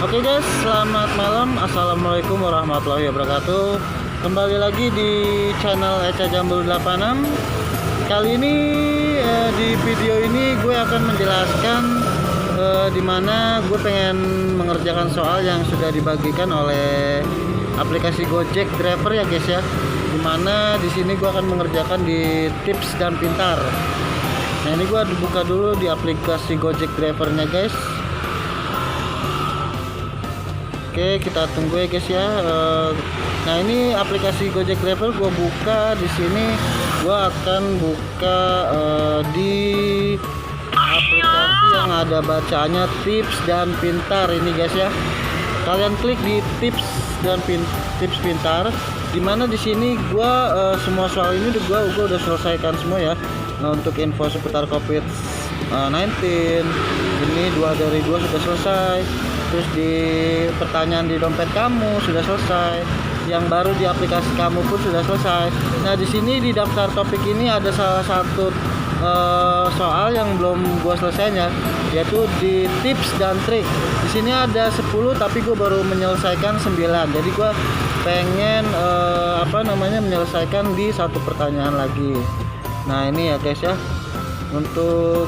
Oke guys, selamat malam. Assalamualaikum warahmatullahi wabarakatuh. Kembali lagi di channel Eca Jambul 86. Kali ini di video ini gue akan menjelaskan dimana gue pengen mengerjakan soal yang sudah dibagikan oleh aplikasi Gojek Driver ya guys ya. Dimana di sini gue akan mengerjakan di tips dan pintar. Nah ini gue buka dulu di aplikasi Gojek Drivernya guys. Oke, kita tunggu ya guys ya. Nah ini aplikasi Gojek Driver gue buka. Di sini gue akan buka di aplikasi yang ada bacaannya tips dan pintar ini guys ya. Kalian klik di tips dan tips pintar. Dimana di sini gue semua soal ini gue udah selesaikan semua ya. Nah untuk info seputar COVID-19 ini 2 dari 2 sudah selesai. Terus di pertanyaan di dompet kamu sudah selesai, yang baru di aplikasi kamu pun sudah selesai. Nah di sini di daftar topik ini ada salah satu soal yang belum gua selesainya, yaitu di tips dan trik. Di sini ada 10 tapi gua baru menyelesaikan 9. Jadi gua pengen menyelesaikan di satu pertanyaan lagi. Nah ini ya guys ya, untuk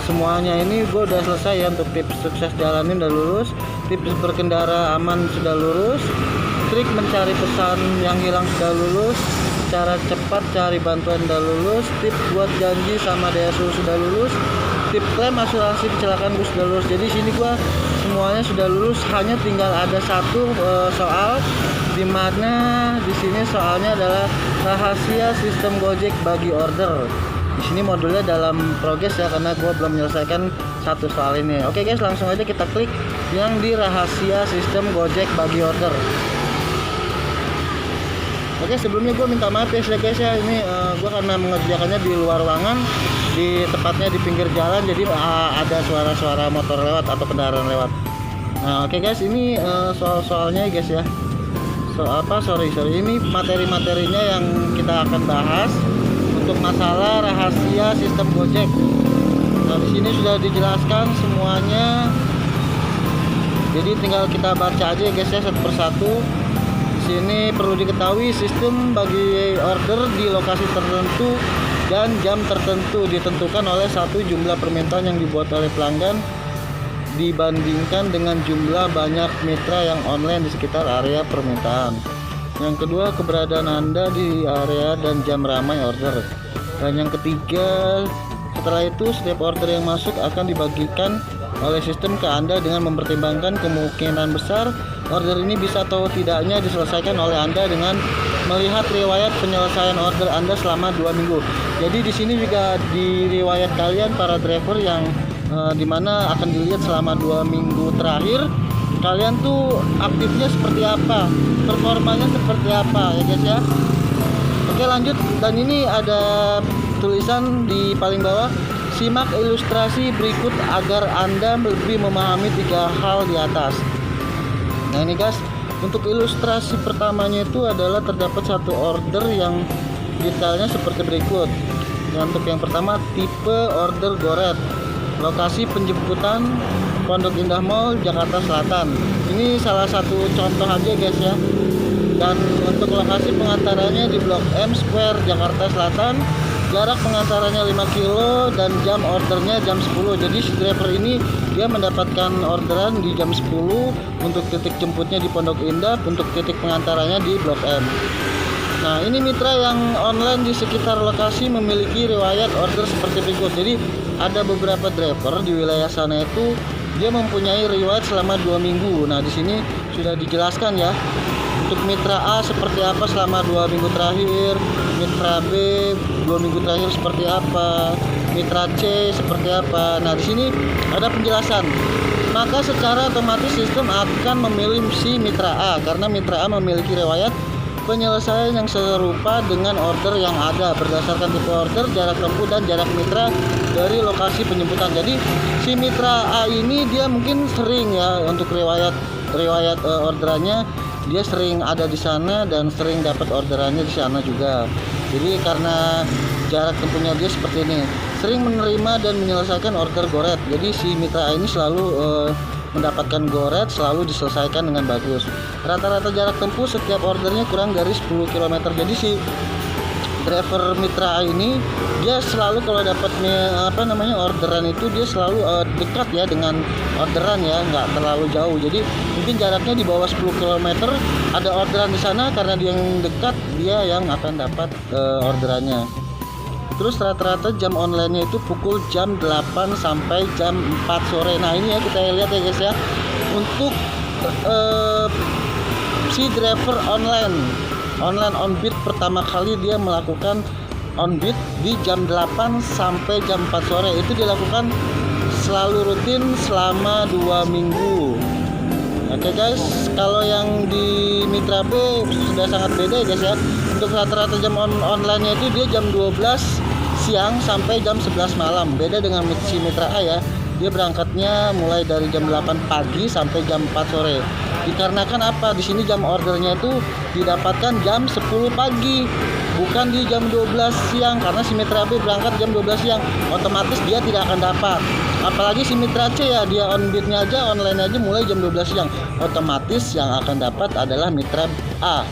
semuanya ini gue udah selesai ya. Untuk tips sukses jalanin udah lulus, tips berkendara aman sudah lulus, trik mencari pesan yang hilang sudah lulus, cara cepat cari bantuan udah lulus, tips buat janji sama DSU sudah lulus, tips klaim asuransi kecelakaan gue sudah lulus. Jadi sini gue semuanya sudah lulus, hanya tinggal ada satu soal dimana di sini soalnya adalah rahasia sistem Gojek bagi order. Di sini modulnya dalam progres ya, karena gue belum menyelesaikan satu soal ini. Oke guys, langsung aja kita klik yang di rahasia sistem Gojek bagi order. Oke, sebelumnya gue minta maaf ya guys ya, ini gue karena mengerjakannya di luar ruangan, di tepatnya di pinggir jalan, jadi ada suara-suara motor lewat atau kendaraan lewat. Nah oke guys, ini soal-soalnya guys ya. Ini materi-materinya yang kita akan bahas untuk masalah rahasia sistem Gojek. Nah di sini sudah dijelaskan semuanya, jadi tinggal kita baca aja guys ya satu persatu. Di sini perlu diketahui sistem bagi order di lokasi tertentu dan jam tertentu ditentukan oleh satu jumlah permintaan yang dibuat oleh pelanggan dibandingkan dengan jumlah banyak mitra yang online di sekitar area permintaan. Yang kedua, keberadaan Anda di area dan jam ramai order. Dan yang ketiga, setelah itu setiap order yang masuk akan dibagikan oleh sistem ke Anda dengan mempertimbangkan kemungkinan besar order ini bisa atau tidaknya diselesaikan oleh Anda dengan melihat riwayat penyelesaian order Anda selama 2 minggu. Jadi di sini juga di riwayat kalian para driver yang dimana akan dilihat selama 2 minggu terakhir kalian tuh aktifnya seperti apa, performanya seperti apa ya guys ya. Oke lanjut, dan ini ada tulisan di paling bawah, simak ilustrasi berikut agar Anda lebih memahami 3 hal di atas. Nah ini guys, untuk ilustrasi pertamanya itu adalah terdapat satu order yang detailnya seperti berikut. Untuk yang pertama, tipe order goret, lokasi penjemputan Pondok Indah Mall, Jakarta Selatan. Ini salah satu contoh aja guys ya. Dan untuk lokasi pengantarannya di Blok M Square, Jakarta Selatan. Jarak pengantarannya 5 kilo dan jam ordernya jam 10. Jadi si driver ini dia mendapatkan orderan di jam 10 untuk titik jemputnya di Pondok Indah, untuk titik pengantarannya di Blok M. Nah ini mitra yang online di sekitar lokasi memiliki riwayat order seperti berikut. Jadi ada beberapa driver di wilayah sana itu dia mempunyai riwayat selama 2 minggu. Nah di sini sudah dijelaskan ya. Untuk mitra A seperti apa selama 2 minggu terakhir, mitra B 2 minggu terakhir seperti apa, mitra C seperti apa. Nah di sini ada penjelasan. Maka secara otomatis sistem akan memilih si mitra A karena mitra A memiliki riwayat penyelesaian yang serupa dengan order yang ada berdasarkan tipe order, jarak tempuh dan jarak mitra dari lokasi penjemputan. Jadi si mitra A ini dia mungkin sering ya untuk riwayat orderannya, dia sering ada di sana dan sering dapat orderannya di sana juga. Jadi karena jarak tempuhnya dia seperti ini. sering menerima dan menyelesaikan order goret. Jadi si mitra A ini selalu mendapatkan goret, selalu diselesaikan dengan bagus. Rata-rata jarak tempuh setiap ordernya kurang dari 10 km. Jadi si driver mitra A ini dia selalu kalau dapat orderan itu dia selalu dekat ya dengan orderan ya, nggak terlalu jauh. Jadi mungkin jaraknya di bawah 10 km, ada orderan di sana, karena dia yang dekat dia yang akan dapat orderannya. Terus rata-rata jam online-nya itu pukul jam 8 sampai jam 4 sore. Nah ini ya kita lihat ya guys ya, untuk si driver online on beat pertama kali dia melakukan on beat di jam 8 sampai jam 4 sore. Itu dilakukan selalu rutin selama 2 minggu. Oke guys, kalau yang di Mitra B sudah sangat beda ya guys ya. Untuk rata-rata jam online-nya itu dia jam 12 siang sampai jam 11 malam. Beda dengan si Mitra A ya. Dia berangkatnya mulai dari jam 8 pagi sampai jam 4 sore. Dikarenakan apa? Di sini jam ordernya itu didapatkan jam 10 pagi, bukan di jam 12 siang, karena si Mitra B berangkat jam 12 siang, otomatis dia tidak akan dapat. Apalagi si Mitra C ya, dia on beat-nya aja, online aja mulai jam 12 siang. Otomatis yang akan dapat adalah Mitra A.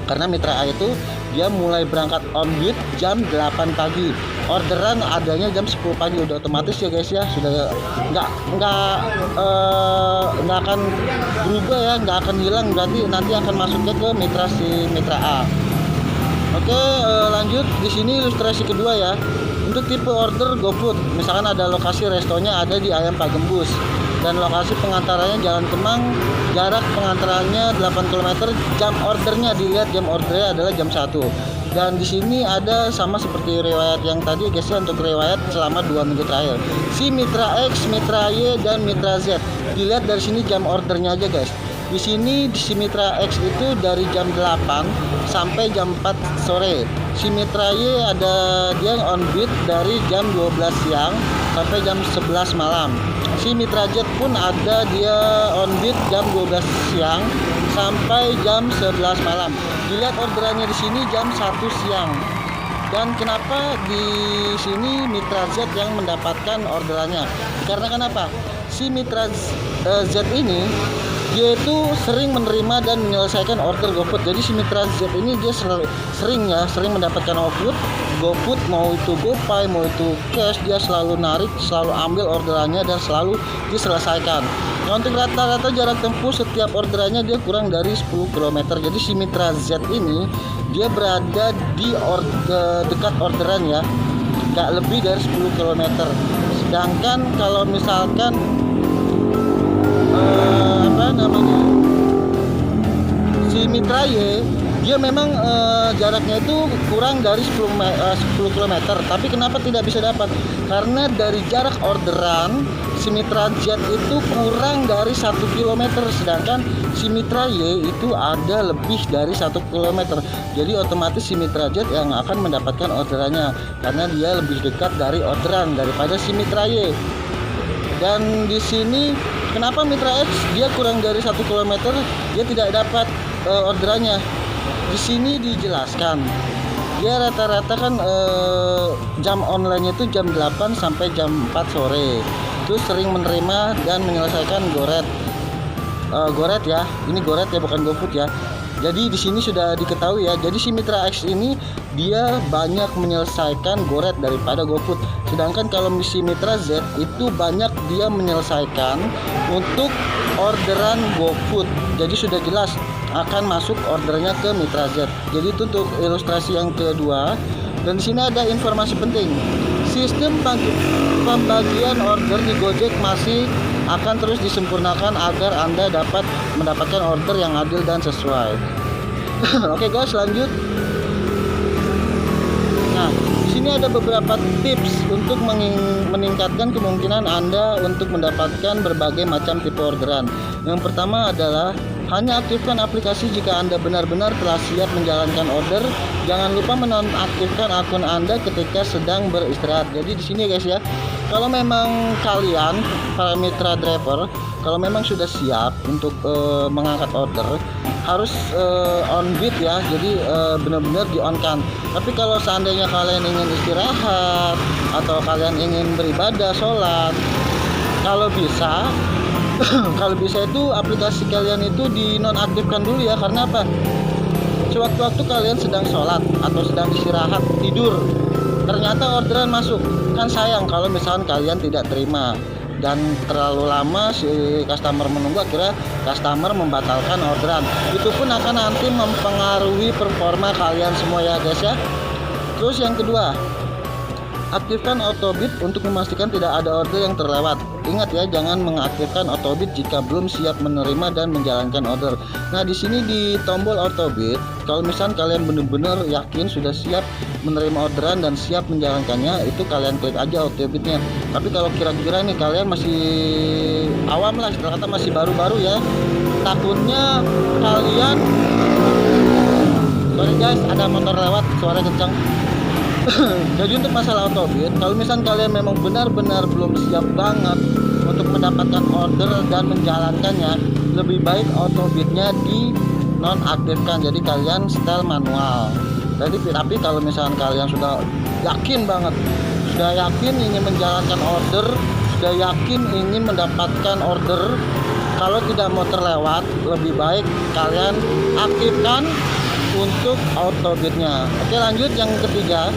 Karena Mitra A itu dia mulai berangkat on beat jam 8 pagi. Orderan adanya jam 10 pagi, udah otomatis ya guys ya, sudah nggak akan berubah ya, nggak akan hilang, berarti nanti akan masuknya ke si Mitra A. Oke, lanjut di sini ilustrasi kedua ya. Untuk tipe order GoFood, misalkan ada lokasi restonya ada di Ayam Pak Gembus dan lokasi pengantarannya Jalan Kemang, jarak pengantarannya 8 km, jam ordernya dilihat jam ordernya adalah jam 1. Dan di sini ada sama seperti riwayat yang tadi guys ya, untuk riwayat selama 2 minggu terakhir. Si Mitra X, Mitra Y dan Mitra Z. Dilihat dari sini jam ordernya aja guys. Di sini si Mitra X itu dari jam 8 sampai jam 4 sore. Si Mitra Y ada dia on beat dari jam 12 siang sampai jam 11 malam. Si Mitra Z pun ada dia on beat jam 12 siang sampai jam 11 malam. Dilihat orderannya di sini jam 1 siang. Dan kenapa di sini Mitra Z yang mendapatkan orderannya? Karena kenapa? Si Mitra Z ini dia itu sering menerima dan menyelesaikan order GoFood. Jadi si Mitra Z ini dia sering mendapatkan GoFood, mau itu GoPay, mau itu cash, dia selalu narik, selalu ambil orderannya dan selalu diselesaikan. Nah, untuk rata-rata jarak tempuh setiap orderannya dia kurang dari 10 km. Jadi si Mitra Z ini dia berada di dekat orderan ya, nggak lebih dari 10 km. Sedangkan kalau misalkan si Mitra Y dia memang jaraknya itu kurang dari 10 km, tapi kenapa tidak bisa dapat? Karena dari jarak orderan si Mitra Z itu kurang dari 1 km, sedangkan si Mitra Y itu ada lebih dari 1 km. Jadi otomatis si Mitra Z yang akan mendapatkan orderannya, karena dia lebih dekat dari orderan daripada si Mitra Y. Dan di sini kenapa Mitra X dia kurang dari 1 km dia tidak dapat orderannya? Di sini dijelaskan dia rata-rata kan jam online itu jam 8 sampai jam 4 sore. Terus sering menerima dan menyelesaikan goret ya. Ini goret ya, bukan GoFood ya. Jadi di sini sudah diketahui ya. Jadi si Mitra X ini dia banyak menyelesaikan goret daripada GoFood. Sedangkan kalau si Mitra Z itu banyak dia menyelesaikan untuk orderan GoFood. Jadi sudah jelas akan masuk ordernya ke Mitra Z. Jadi itu untuk ilustrasi yang kedua. Dan di sini ada informasi penting. Sistem pembagian order di Gojek masih akan terus disempurnakan agar Anda dapat mendapatkan order yang adil dan sesuai. Oke guys, lanjut. Nah, di sini ada beberapa tips untuk meningkatkan kemungkinan Anda untuk mendapatkan berbagai macam tipe orderan. Yang pertama adalah hanya aktifkan aplikasi jika Anda benar-benar telah siap menjalankan order. Jangan lupa menonaktifkan akun Anda ketika sedang beristirahat. Jadi di sini guys ya, kalau memang kalian para mitra driver, kalau memang sudah siap untuk mengangkat order, harus on beat ya, jadi benar-benar di on kan. Tapi kalau seandainya kalian ingin istirahat atau kalian ingin beribadah, sholat, kalau bisa kalau bisa itu aplikasi kalian itu dinonaktifkan dulu ya. Karena apa? Sewaktu-waktu kalian sedang sholat atau sedang istirahat, tidur, ternyata orderan masuk, kan sayang kalau misalkan kalian tidak terima dan terlalu lama si customer menunggu, akhirnya customer membatalkan orderan. Itu pun akan nanti mempengaruhi performa kalian semua ya guys ya. Terus yang kedua, aktifkan autobid untuk memastikan tidak ada order yang terlewat. Ingat ya, jangan mengaktifkan autobid jika belum siap menerima dan menjalankan order. Nah, di sini di tombol autobid, kalau misalnya kalian benar-benar yakin sudah siap menerima orderan dan siap menjalankannya, itu kalian klik aja autobidnya. Tapi kalau kira-kira nih kalian masih awam lah, istilah kata masih baru-baru ya, takutnya kalian, sorry guys, ada motor lewat, suara kencang. Jadi untuk masalah autobid, kalau misalnya kalian memang benar-benar belum siap banget untuk mendapatkan order dan menjalankannya, lebih baik autobidnya di nonaktifkan. Jadi kalian setel manual. Tapi kalau misalnya kalian sudah yakin banget, sudah yakin ingin menjalankan order, sudah yakin ingin mendapatkan order, kalau tidak mau terlewat, lebih baik kalian aktifkan untuk autobidnya. Oke, lanjut yang ketiga,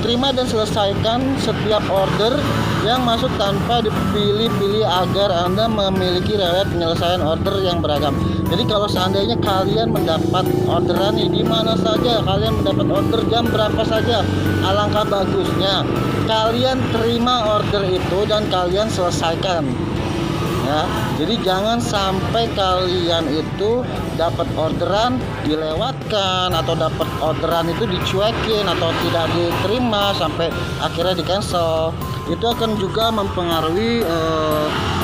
terima dan selesaikan setiap order yang masuk tanpa dipilih-pilih agar Anda memiliki riwayat penyelesaian order yang beragam. Jadi kalau seandainya kalian mendapat orderan di mana saja, kalian mendapat order jam berapa saja, alangkah bagusnya kalian terima order itu dan kalian selesaikan. Ya, jadi jangan sampai kalian itu dapat orderan dilewatkan atau dapat orderan itu dicuekin atau tidak diterima sampai akhirnya di cancel. Itu akan juga mempengaruhi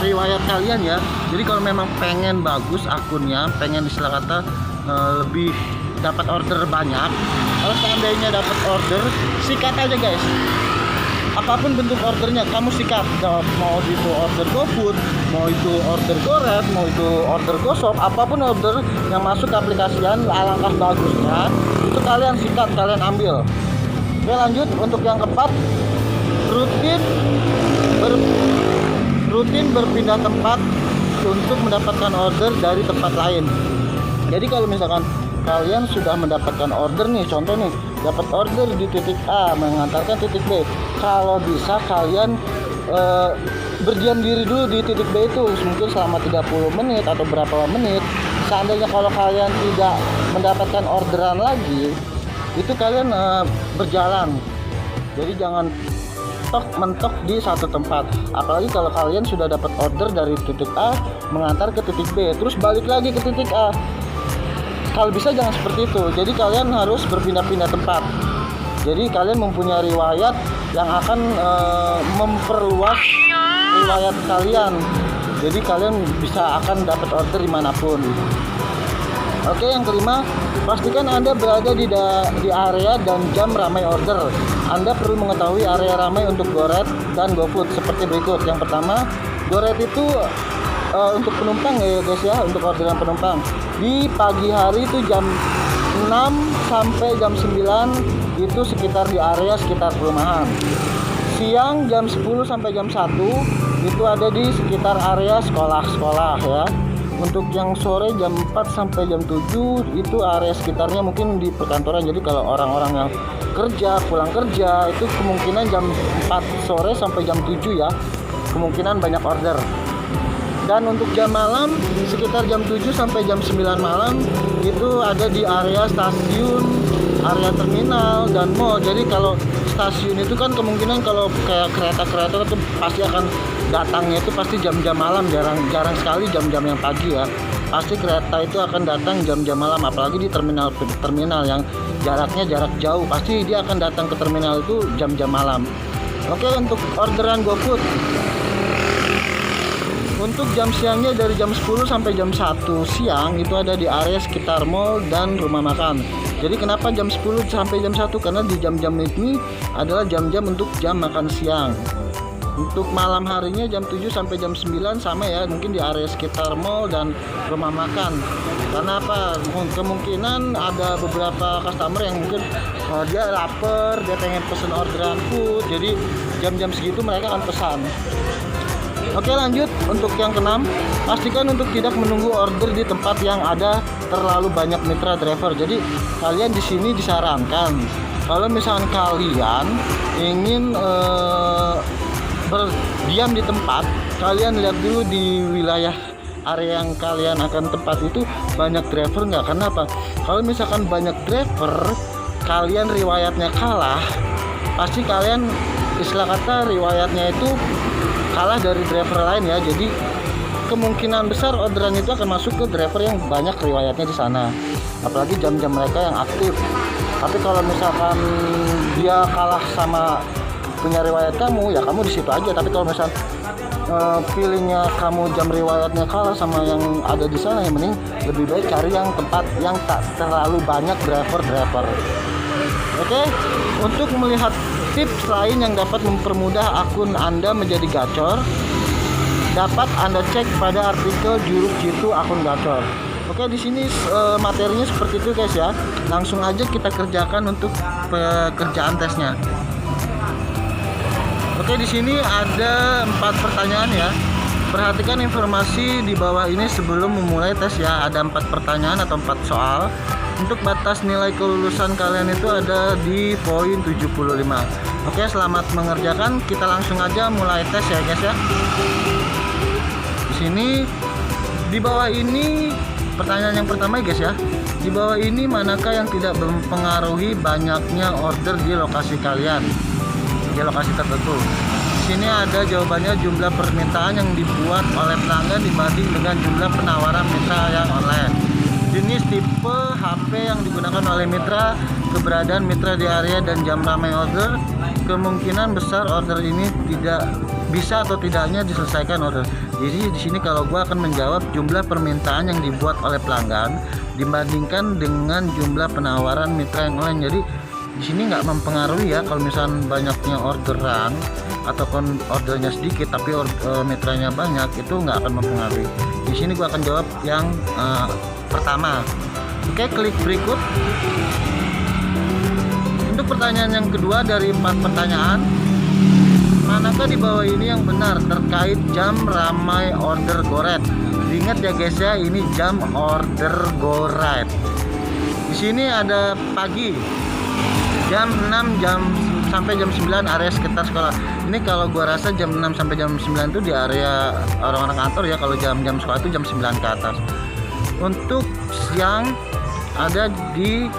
riwayat kalian ya. Jadi kalau memang pengen bagus akunnya, pengen istilah kata lebih dapat order banyak, kalau seandainya dapat order, sikat aja guys. Apapun bentuk ordernya kamu sikat, mau itu order GoFood, mau itu order GoRed, mau itu order GoShop, apapun order yang masuk ke aplikasian, alangkah bagusnya itu kalian sikat, kalian ambil. Oke, lanjut untuk yang keempat, rutin berpindah tempat untuk mendapatkan order dari tempat lain. Jadi kalau misalkan kalian sudah mendapatkan order nih, contoh nih, dapat order di titik A mengantarkan titik B, kalau bisa kalian berdiam diri dulu di titik B itu mungkin selama 30 menit atau berapa menit. Seandainya kalau kalian tidak mendapatkan orderan lagi, itu kalian berjalan. Jadi jangan mentok di satu tempat. Apalagi kalau kalian sudah dapat order dari titik A mengantar ke titik B, terus balik lagi ke titik A. Kalau bisa jangan seperti itu. Jadi kalian harus berpindah-pindah tempat. Jadi kalian mempunyai riwayat yang akan memperluas riwayat kalian. Jadi kalian bisa akan dapat order dimanapun. Oke, yang kelima, pastikan Anda berada di area dan jam ramai order. Anda perlu mengetahui area ramai untuk GoRed dan GoFood seperti berikut. Yang pertama, GoRed itu untuk penumpang ya guys ya, untuk orderan penumpang. Di pagi hari itu jam 6 sampai jam 9 itu sekitar di area sekitar perumahan. Siang jam 10 sampai jam 1 itu ada di sekitar area sekolah-sekolah ya. Untuk yang sore jam 4 sampai jam 7 itu area sekitarnya mungkin di perkantoran. Jadi kalau orang-orang yang kerja, pulang kerja itu kemungkinan jam 4 sore sampai jam 7 ya, kemungkinan banyak order. Dan untuk jam malam sekitar jam 7 sampai jam 9 malam itu ada di area stasiun, area terminal dan mall. Jadi kalau stasiun itu kan kemungkinan kalau kayak kereta-kereta itu pasti akan datangnya itu pasti jam-jam malam, jarang sekali jam-jam yang pagi ya. Pasti kereta itu akan datang jam-jam malam, apalagi di terminal yang jaraknya jarak jauh, pasti dia akan datang ke terminal itu jam-jam malam. Oke, untuk orderan GoFood, untuk jam siangnya dari jam 10 sampai jam 1 siang itu ada di area sekitar mall dan rumah makan. Jadi kenapa jam 10 sampai jam 1? Karena di jam-jam ini adalah jam-jam untuk jam makan siang. Untuk malam harinya jam 7 sampai jam 9 sama ya, mungkin di area sekitar mall dan rumah makan. Karena apa? Kemungkinan ada beberapa customer yang mungkin dia lapar, dia pengen pesen orderan food. Jadi jam-jam segitu mereka akan pesan. Oke, lanjut untuk yang keenam, pastikan untuk tidak menunggu order di tempat yang ada terlalu banyak mitra driver. Jadi kalian di sini disarankan kalau misalkan kalian ingin berdiam di tempat, kalian lihat dulu di wilayah area yang kalian akan tempat itu banyak driver nggak. Kenapa? Kalau misalkan banyak driver, kalian riwayatnya kalah, pasti kalian istilah kata riwayatnya itu kalah dari driver lain ya. Jadi kemungkinan besar orderan itu akan masuk ke driver yang banyak riwayatnya di sana, apalagi jam-jam mereka yang aktif. Tapi kalau misalkan dia kalah sama punya riwayat kamu, ya kamu di situ aja. Tapi kalau misal feelingnya kamu jam riwayatnya kalah sama yang ada di sana, yang mending lebih baik cari yang tempat yang tak terlalu banyak driver. Oke, untuk melihat tips lain yang dapat mempermudah akun Anda menjadi gacor, dapat Anda cek pada artikel Juruk Jitu akun gacor. Oke, di sini materinya seperti itu guys ya. Langsung aja kita kerjakan untuk pekerjaan tesnya. Oke, di sini ada 4 pertanyaan ya. Perhatikan informasi di bawah ini sebelum memulai tes ya. Ada 4 pertanyaan atau 4 soal. Untuk batas nilai kelulusan kalian itu ada di poin 75. Oke, selamat mengerjakan. Kita langsung aja mulai tes ya guys ya. Di sini di bawah ini pertanyaan yang pertama guys ya. Di bawah ini manakah yang tidak mempengaruhi banyaknya order di lokasi kalian? Di lokasi tertentu. Di sini ada jawabannya jumlah permintaan yang dibuat oleh pelanggan dibanding dengan jumlah penawaran mitra yang online. Jenis tipe HP yang digunakan oleh mitra, keberadaan mitra di area dan jam ramai order. Kemungkinan besar order ini tidak bisa atau tidaknya diselesaikan order. Jadi di sini kalau gua akan menjawab jumlah permintaan yang dibuat oleh pelanggan dibandingkan dengan jumlah penawaran mitra yang lain. Jadi di sini nggak mempengaruhi ya kalau misalnya banyaknya orderan ataupun ordernya sedikit tapi mitranya banyak, itu nggak akan mempengaruhi. Di sini gua akan jawab yang pertama. Oke, klik berikut. Untuk pertanyaan yang kedua dari 4 pertanyaan, manakah di bawah ini yang benar terkait jam ramai order GoRide? Ingat ya guys ya, ini jam order GoRide. Di sini ada pagi jam 6 sampai jam 9 area sekitar sekolah. Ini kalau gua rasa jam 6 sampai jam 9 itu di area orang-orang kantor ya. Kalau jam-jam sekolah itu jam 9 ke atas. Untuk siang ada di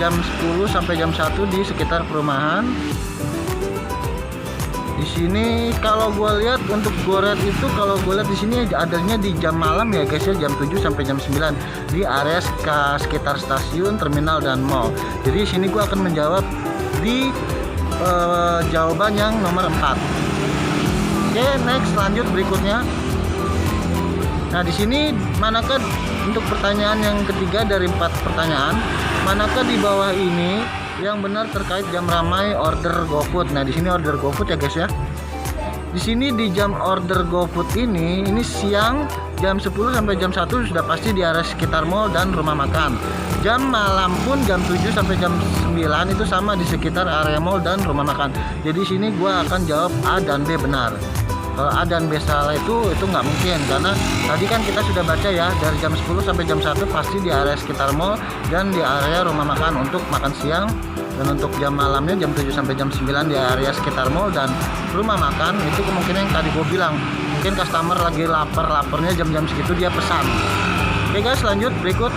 jam 10 sampai jam 1 di sekitar perumahan. Di sini kalau gue lihat untuk GoRide itu, kalau gue lihat di sini adanya di jam malam ya guys ya, jam 7 sampai jam 9 di area sekitar stasiun, terminal dan mall. Jadi di sini gue akan menjawab di jawaban yang nomor 4. Oke, next, lanjut berikutnya. Nah, di sini manakah untuk pertanyaan yang ketiga dari 4 pertanyaan, manakah di bawah ini yang benar terkait jam ramai order GoFood? Nah, di sini order GoFood ya guys ya. Di sini di jam order GoFood ini siang jam 10 sampai jam 1 sudah pasti di area sekitar mall dan rumah makan. Jam malam pun jam 7 sampai jam 9 itu sama di sekitar area mall dan rumah makan. Jadi sini gua akan jawab A dan B benar. Kalau A dan B salah itu nggak mungkin, karena tadi kan kita sudah baca ya, dari jam 10 sampai jam 1 pasti di area sekitar mall dan di area rumah makan untuk makan siang, dan untuk jam malamnya jam 7 sampai jam 9 di area sekitar mall dan rumah makan. Itu kemungkinan yang tadi gue bilang, mungkin customer lagi laparnya jam-jam segitu dia pesan. Oke guys, lanjut berikut.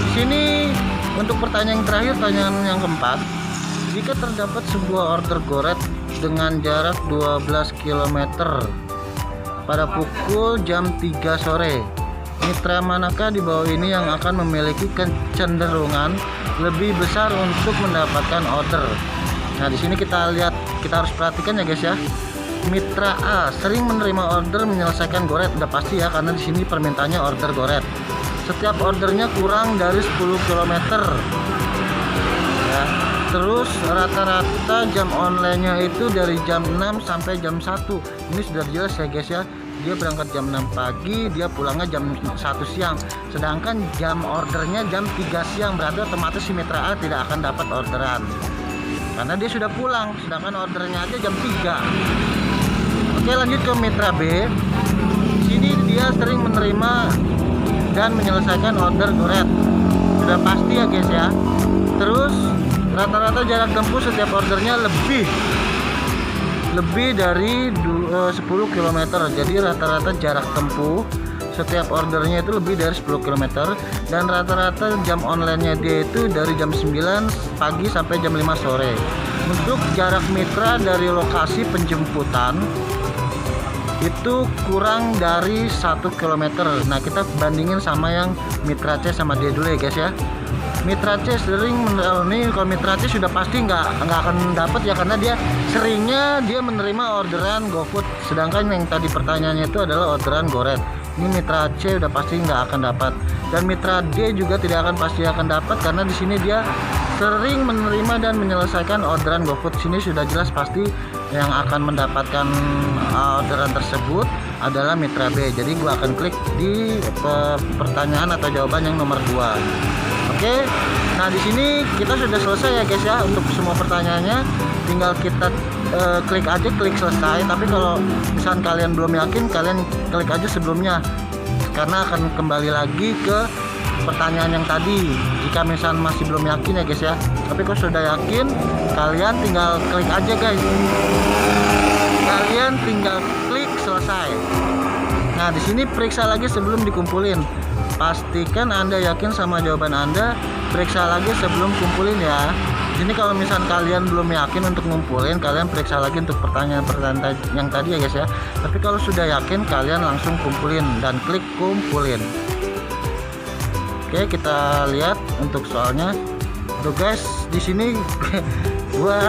Di sini untuk pertanyaan yang terakhir, pertanyaan yang keempat, jika terdapat sebuah order GoRide dengan jarak 12 km pada pukul jam 3 sore, mitra manakah di bawah ini yang akan memiliki kecenderungan lebih besar untuk mendapatkan order? Nah, di sini kita lihat, kita harus perhatikan ya guys ya. Mitra A sering menerima order menyelesaikan GoRide, udah pasti ya, karena di sini permintaannya order GoRide. Setiap ordernya kurang dari 10 km ya. Terus rata-rata jam online-nya itu dari jam 6 sampai jam 1. Ini sudah jelas ya guys ya. Dia berangkat jam 6 pagi, dia pulangnya jam 1 siang. Sedangkan jam ordernya jam 3 siang, berarti otomatis si mitra A tidak akan dapat orderan. Karena dia sudah pulang, sedangkan ordernya aja jam 3. Oke, lanjut ke mitra B. Sini dia sering menerima dan menyelesaikan order goret. Sudah pasti ya guys ya. Terus rata-rata jarak tempuh setiap ordernya lebih dari 10 km. Jadi rata-rata jarak tempuh setiap ordernya itu lebih dari 10 km. Dan rata-rata jam online-nya dia itu dari jam 9 pagi sampai jam 5 sore. Untuk jarak mitra dari lokasi penjemputan itu kurang dari 1 km. Nah, kita bandingin sama yang mitra C sama D dulu ya guys ya. Mitra C sering ini, kalau Mitra C sudah pasti nggak akan dapat ya, karena dia seringnya dia menerima orderan GoFood, sedangkan yang tadi pertanyaannya itu adalah orderan goret. Ini Mitra C udah pasti nggak akan dapat, dan Mitra D juga tidak akan pasti akan dapat karena di sini dia sering menerima dan menyelesaikan orderan GoFood. Sini sudah jelas pasti yang akan mendapatkan orderan tersebut adalah Mitra B. Jadi gua akan klik di pertanyaan atau jawaban yang nomor 2. Oke, nah di sini kita sudah selesai ya guys ya untuk semua pertanyaannya. Tinggal kita klik aja, klik selesai. Tapi kalau misalnya kalian belum yakin, kalian klik aja sebelumnya, karena akan kembali lagi ke pertanyaan yang tadi. Jika misalnya masih belum yakin ya guys ya. Tapi kalau sudah yakin, kalian tinggal klik aja guys. Kalian tinggal klik selesai. Nah di sini periksa lagi sebelum dikumpulin. Pastikan Anda yakin sama jawaban Anda, periksa lagi sebelum kumpulin ya. Ini kalau misalnya kalian belum yakin untuk ngumpulin, kalian periksa lagi untuk pertanyaan-pertanyaan yang tadi ya guys ya. Tapi kalau sudah yakin, kalian langsung kumpulin dan klik kumpulin. Oke, kita lihat untuk soalnya. Tuh guys, di sini gua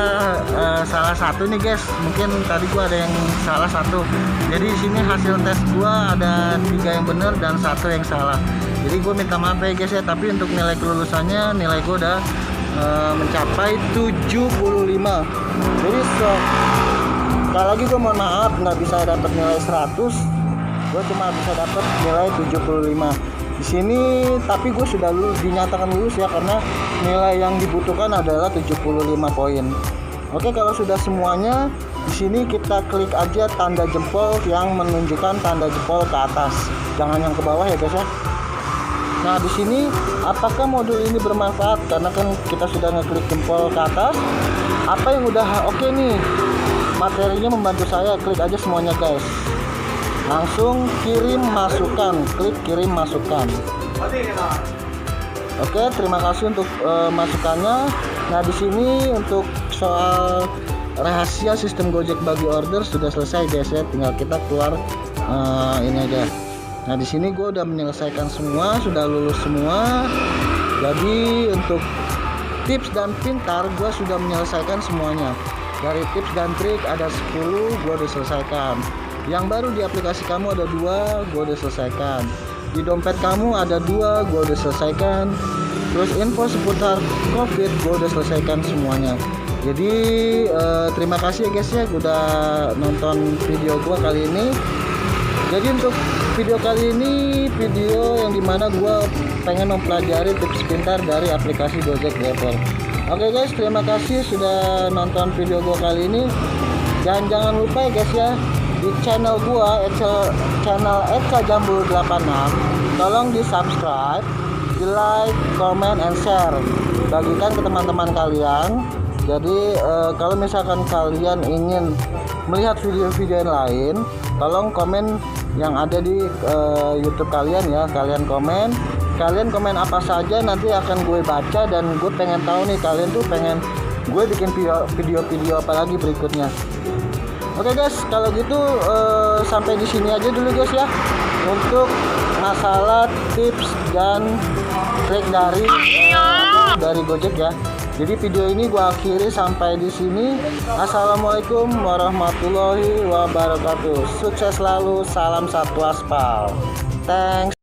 salah satu nih guys. Mungkin tadi gua ada yang salah satu. Jadi di sini hasil tes gua ada 3 yang benar dan 1 yang salah. Jadi gua minta maaf ya guys ya. Tapi untuk nilai kelulusannya, nilai gua udah mencapai 75. Jadi sekali lagi gua mohon maaf nggak bisa dapat nilai 100. Gua cuma bisa dapat nilai 75. Di sini tapi gue sudah dinyatakan lulus ya, karena nilai yang dibutuhkan adalah 75 poin. Oke, kalau sudah semuanya, di sini kita klik aja tanda jempol yang menunjukkan tanda jempol ke atas, jangan yang ke bawah ya guys ya. Nah di sini apakah modul ini bermanfaat? Karena kan kita sudah ngeklik jempol ke atas. Apa yang udah oke nih, materinya membantu saya, klik aja semuanya guys. Langsung kirim masukan, klik kirim masukan. Oke, terima kasih untuk masukannya. Nah di sini untuk soal rahasia sistem Gojek bagi order sudah selesai guys ya, tinggal kita keluar ini aja. Nah di sini gue udah menyelesaikan semua, sudah lulus semua. Jadi untuk tips dan pintar gue sudah menyelesaikan semuanya. Dari tips dan trik ada 10 gue udah selesaikan. Yang baru di aplikasi kamu ada 2, gue udah selesaikan. Di dompet kamu ada 2, gue udah selesaikan. Terus info seputar COVID gue udah selesaikan semuanya. Jadi terima kasih ya guys ya udah nonton video gue kali ini. Jadi untuk video kali ini video yang dimana gue pengen mempelajari tips pintar dari aplikasi Gojek Driver. Oke guys, terima kasih sudah nonton video gue kali ini. Dan jangan lupa ya guys ya, di channel gua, channel Eca Jambul 86, tolong di subscribe, di like, comment, and share, bagikan ke teman-teman kalian. Jadi kalau misalkan kalian ingin melihat video-video yang lain, tolong komen yang ada di YouTube kalian ya. Kalian komen apa saja, nanti akan gue baca, dan gue pengen tahu nih kalian tuh pengen gue bikin video apa lagi berikutnya. Oke guys, kalau gitu sampai di sini aja dulu guys ya untuk masalah tips dan trik dari Gojek ya. Jadi video ini gua akhiri sampai di sini. Assalamualaikum warahmatullahi wabarakatuh. Sukses selalu, salam satu aspal. Thanks.